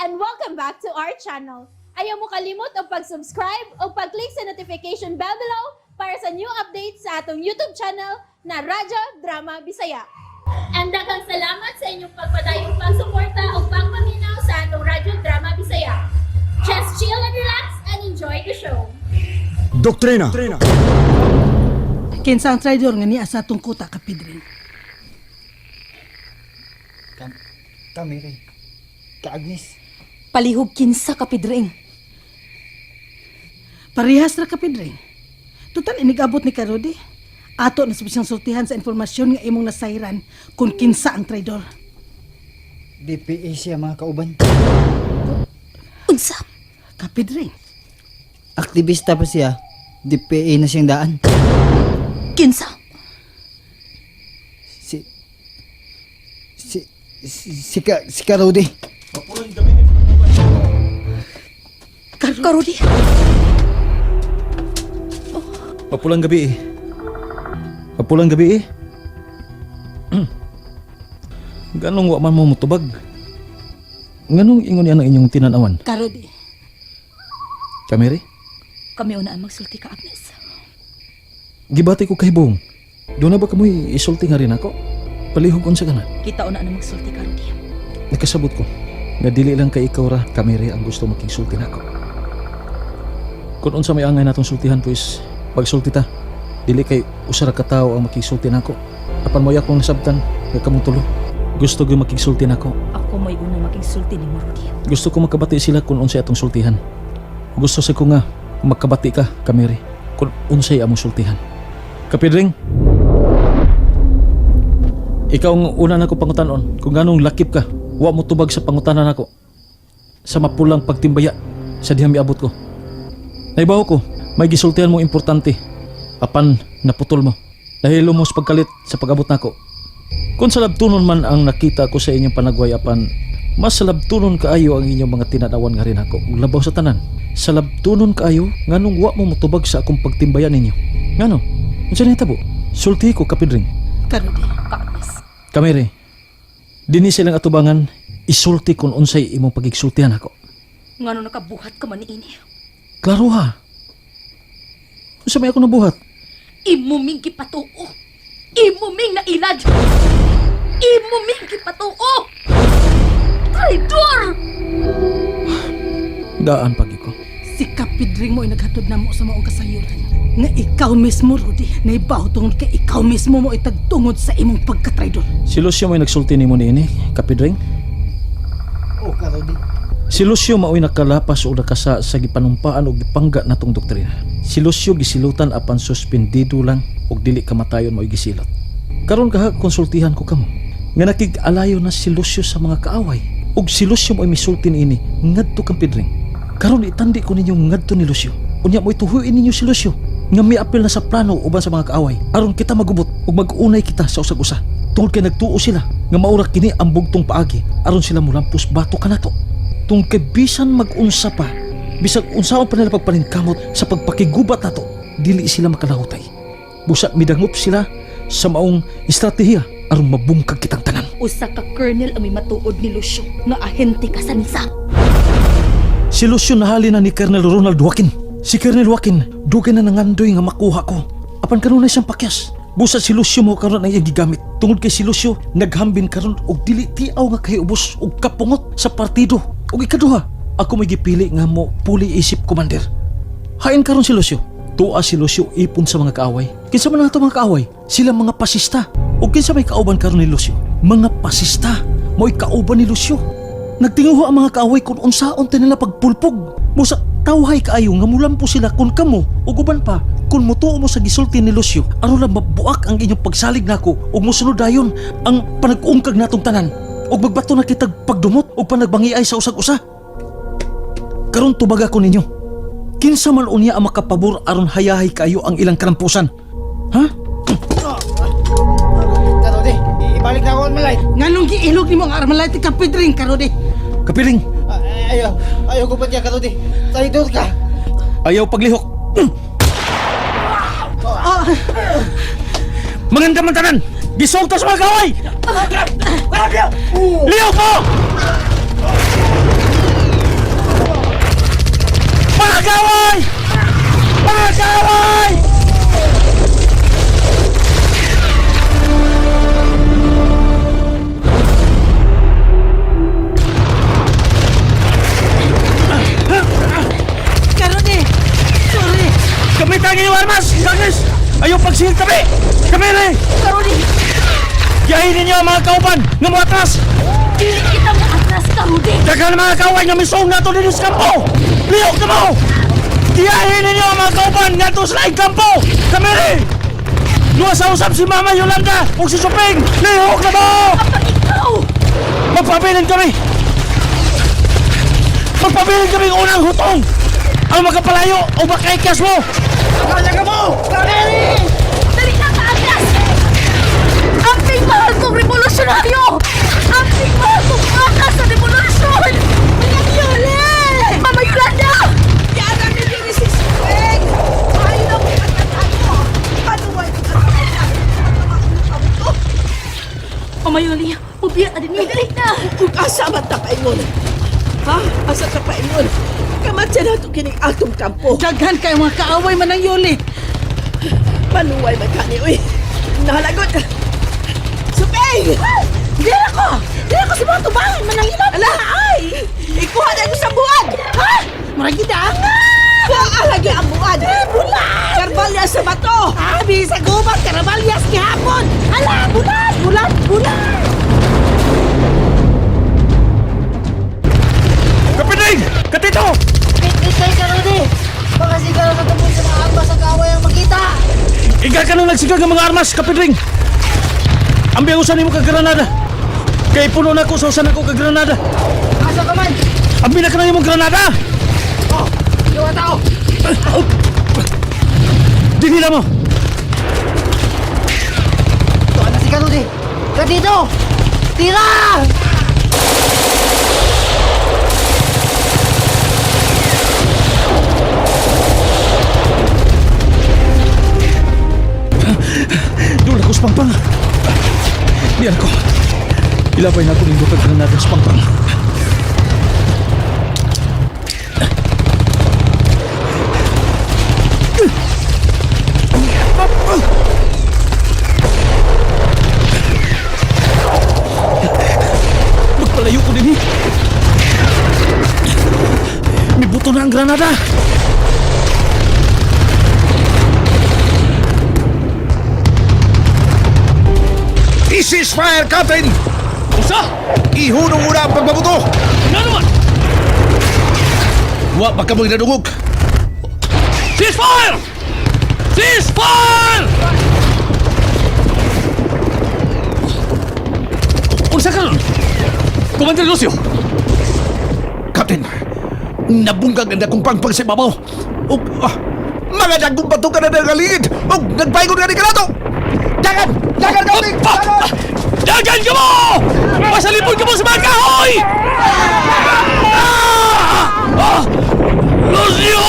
and welcome back to our channel. Ayaw mo kalimot o pag-subscribe o pag-click sa notification bell below para sa new updates sa atong YouTube channel na Radyo Drama Bisaya. And daghang salamat sa inyong pagpadayong pagsuporta o pagpaminaw sa atong Radyo Drama Bisaya. Just chill and relax and enjoy the show. Doktrina. Kinsa ang traidor nga niya sa atong kuta kapidring. Kami kay Agnes. Palihog kinsa kapidring. Parehas ra kapidring. Total inigabot ni Karodi. Ato na siyang sultihan sa informasyon nga imong nasayran kung kinsa ang traidor. DPA siya mga kauban. Unsa? Kapidring. Aktivista pa siya. DPA na siyang daan. Kinsa? Si Karodi. Karodi. Papulang gabi eh. Papulang gabi eh. Ganong wa man mo mutubag. Nganong ingon yan ang inyong tinanawan? Karodi. Kamere? Kami una ang magsulti ka, Agnes. Gibati ko kay Bong. Doon na ba kamoy isulti nga rin ako? Palihog unsa ka na. Kita una ang magsulti ka, Rodi. Nakasabot ko. Nga dili lang kay ikaw ra, Kamere, ang gusto makigsulti nako. Kung unsa may angay natong sultihan pues pagsulti ta. Dili kay usara ka tawo ang makigsulti nako. Apan mo akong nasabtan kay kamong tulo. Gusto ko makigsulti nako. Ako mo'y unang makigsulti ni Rodi. Gusto ko makabati sila kung unsay atong sultihan. Gusto sa ko nga makabati ka, Kamere, kung unsay among sultihan. Kapidring, ikaw ang una na ko pangutanon kung ganong lakip ka, wa mo tubag sa pangutanan ako sa mapulang pagtimbaya sa dihang miabot ko. Naibaw ko, may gisultihan mo importante apan naputol mo dahil lumos pagkalit sa pag-abot nako. Kung sa labtunon man ang nakita ko sa inyong panagway apan mas sa labtunon kaayo ang inyong mga tinanawan nga rin ako. Labaw sa tanan, sa labtunon kaayo nganong wa mo mutubag sa akong pagtimbayan ninyo. Ngano? Unsa ni tabo? Sulti ko, Kapidring. Karodi. Ka, Agnes. Kamere, dinhi silang atubangan isulti kung unsay imong pagigsultihan ako. Ngano nakabuhat ka man ni ini? Klaro ha. Unsa may ako nabuhat? Imuming gipatuo. Imuming nailad. Imuming gipatuo. Traidor! Daan pagi ko. Si kapidring mo ay naghatod na mo sa maong kasayuran. Nga ikaw mismo, Rodi, naibaw tungod kay ikaw mismo mo itagtungod sa imong pagkatraidor. Si Lucio may nagsulti nimo niini, Kapidring. Oh, Karodi. Si Lucio mao'y nakalapas o nakasa sa gipanumpaan o gipangga natong doktrina. Si Lucio gisilutan apan suspendido lang og dili kamatayon mao'y gisilot. Karon kaha konsultihan ko kamo. Nga nakig-alayo na si Lucio sa mga kaaway. Og si Lucio mao'y misulti niini ngadto kang Pidring. Karon itandi ko ninyo ngadto ni Lucio. Unya mo'y tuhuin ninyo si Lucio nga may apil na sa plano uban sa mga kaaway aron kita magubot ug mag-unay kita sa usag-usa. Tungod kay nagtuo sila nga maura kini ang bugtong paagi aron sila mulampos bato kanato. Tungod kay bisan mag-unsa pa, bisag unsaon pa nila pagpaningkamot sa pagpakigubat nato, dili sila makalahutay. Busa midangop sila sa maong estratehiya aron mabungkag kitang tanan. Usa ka colonel ang may matuod ni Lucio nga ahente ka sa nisa. Si Lucio nahali na ni Colonel Ronald Joaquin. Si Colonel Joaquin, dugay na nangandoy nga makuha ko. Apan kanunay siyang pakyas. Busa si Lucio mo karon ang iyang gigamit. Tungod kay si Lucio, naghambin karon og dili tiaw nga kahiubos og kapungot sa partido. Og ikaduha, ako may gipili nga mo puli isip commander. Hain karon si Lucio. Tuwa si Lucio ipon sa mga kaaway. Kinsa man nato mga kaaway? Sila mga pasista. Og kinsa may kauban karon ni Lucio? Mga pasista. Mo'y kauban ni Lucio. Nagtinguho ang mga kaaway kung unsaon nila pagpulpog. Musa tawhay kaayo nga mulampo sila kung kamo ug uban pa kung mutuo mo sa gisulti ni Lucio aron lang mabuak ang inyong pagsalig nako ug mosunod dayon ang panag-ungkag natong tanan ug magbato na kitag pagdumot ug panagbangiay sa usag-usa. Karon tubaga ko ninyo. Kinsa man unya ang makapabor aron hayahay kaayo ang ilang karampusan? Ha? Karodi, ibalik na ako ang malay. Nganong giilog ni mo ang armalay ti kapidring, Karodi? Kapiling, Ayaw ko pa niya, Karodi. Traidor ka. ayaw paglihok. Maganda man tanan! Gisulto sa mga kaway! Lihok ko! kaway! Mga kaway! Karon eh. Sorry. Kami tangi yung armas! Gagis! Ayaw pagsihig kami! Kami rin! Karon eh. Yahin ninyo ang mga kauban nga mga atras! Dili kita mo atras ka, Rudy. Dagan mga kaway nga misong nato din sa kampo! Liyok na mo! Yahin ninyo ang mga kauban nga to sa laing kampo! Kami rin! Luwas sa usap si Mama Yolanda o si Suping! Liyok na mo! Kapag ikaw, Magpabilin kami! Magpabilin kami ng unang hutong! Ang magkapalayo o makaikas mo! Akala ka mo! dali na ka atras. Amping mahal kong revolusyonaryo. Amping mahal kong akas sa revolusyon. Mga Yoli! Mama Yolanda! Yan ang naging si Sweng. Ayaw na mo katatago. Panuway ka na. Mama Yoli, ubiya na din mo. Dali na. Kung asa man ta paingon. Ha? Asa ka paingon? Kamatya na ito kining atong kampo. Daghan kayo mga kaaway man ng Yoli. Panuway man kani, uy. Nahalagot. Supeng! Dila ko! Dila ko si mga tubangan manangilan. Ala, ay! Ikuha na ko sa buwan! Ha? Maragi na! Kung alagi ang buwan! Bulan! Karbalyas sa bato! Abi sa gubat, karbalyas kihapon! Ala, bulan! Bulan! Bulan! Kapiling! Katito! Pitay ka, Rudy! Baka sigara ka tungkol sa mga armas ang kaaway ang makita! Iga ka nang nagsigag ng mga armas, Kapiling! Ambi usan mo kag granada! Kay puno na ko sa usan ako kag granada! Asa ka man? Ambi na ka na yung granada! Yung tao! Dinila mo! Tuwa na si ka, Rudy! Ka dito! Tira! Doon ako sa pangpang! Diyan ko! Ilabay na ko ng kag granada sa pangpang! Magpalayo ko din eh! May buto na ang granada! I-ceasefire, Captain! Usa! Ihunong muna ang pagbabuto! Nga naman! Wa baka mo inadungog! Ceasefire! Ceasefire! Unsa ka nun? Commander Lucio! Captain, nabunggag ang akong pangpang sa ibabaw! O, mga dagong bato ka na nangaligid! O, nagpaingon ka ni Kanato! Dagan! Dagan, Captain! Dagan! Dagan ka mo! Masalipon ka mo sa mga kahoy! Lucio!